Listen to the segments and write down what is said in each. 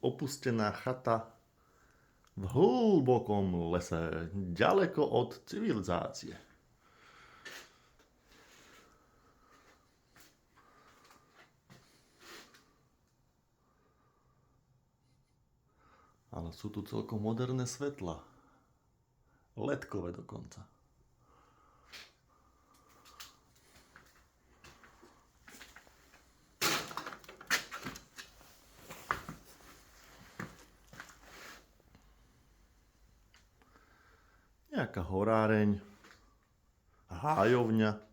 opustená chata v hlbokom lese, ďaleko od civilizácie. Ale sú tu celkom moderné svetla. LED-kové dokonca. Nejaká horáreň, hájovňa.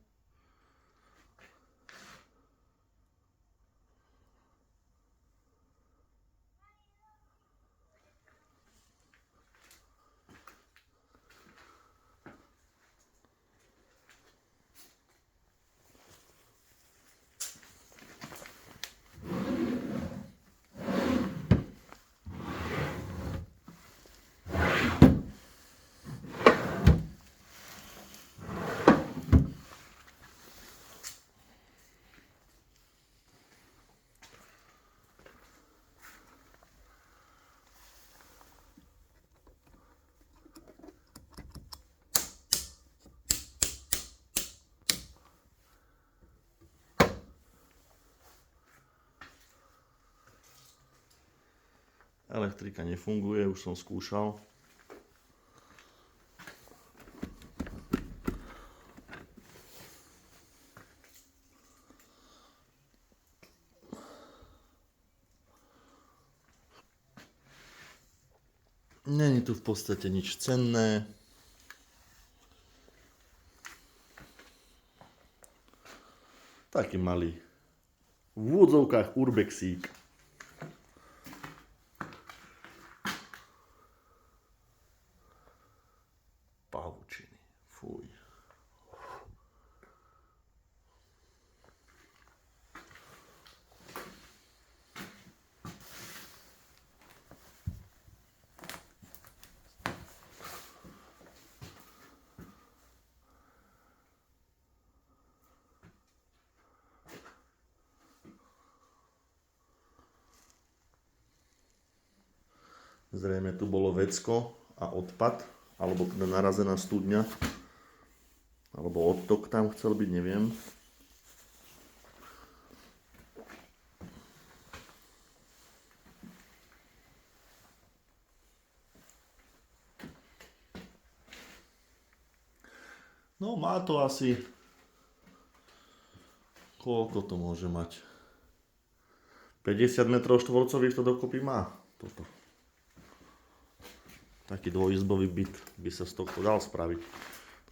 Elektrika nefunguje, už som skúšal. Není tu v podstate nič cenné. Taký malý, v úvodzovkách urbexík. Pavučiny, fuj. Zrejme tu bolo vecko a odpad, alebo teda narazená studňa, alebo odtok tam chcel byť, neviem. No má to asi, koľko to môže mať? 50 m2 to dokopy má toto. Taký dvojizbový byt by sa z toho dal spraviť.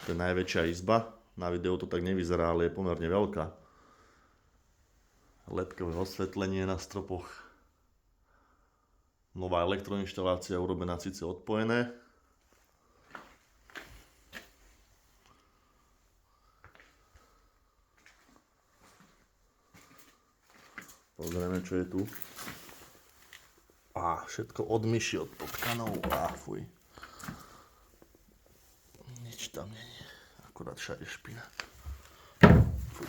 To je najväčšia izba. Na videu to tak nevyzerá, ale je pomerne veľká. LED-kové osvetlenie na stropoch. Nová elektroinštalácia urobená síce odpojené. Pozrieme, čo je tu. Všetko od myši, od potkanov. Fuj. Nič tam není. Akurát všade špina. Fuj.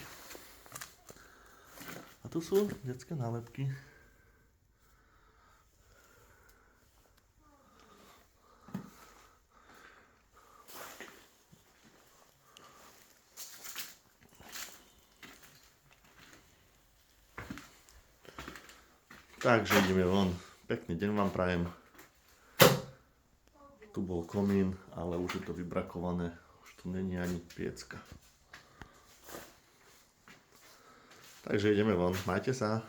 A tu sú detské nálepky. Takže ideme von. Pekný deň vám prajem. Tu bol komín, ale už je to vybrakované. Už tu není ani piecka. Takže ideme von. Majte sa.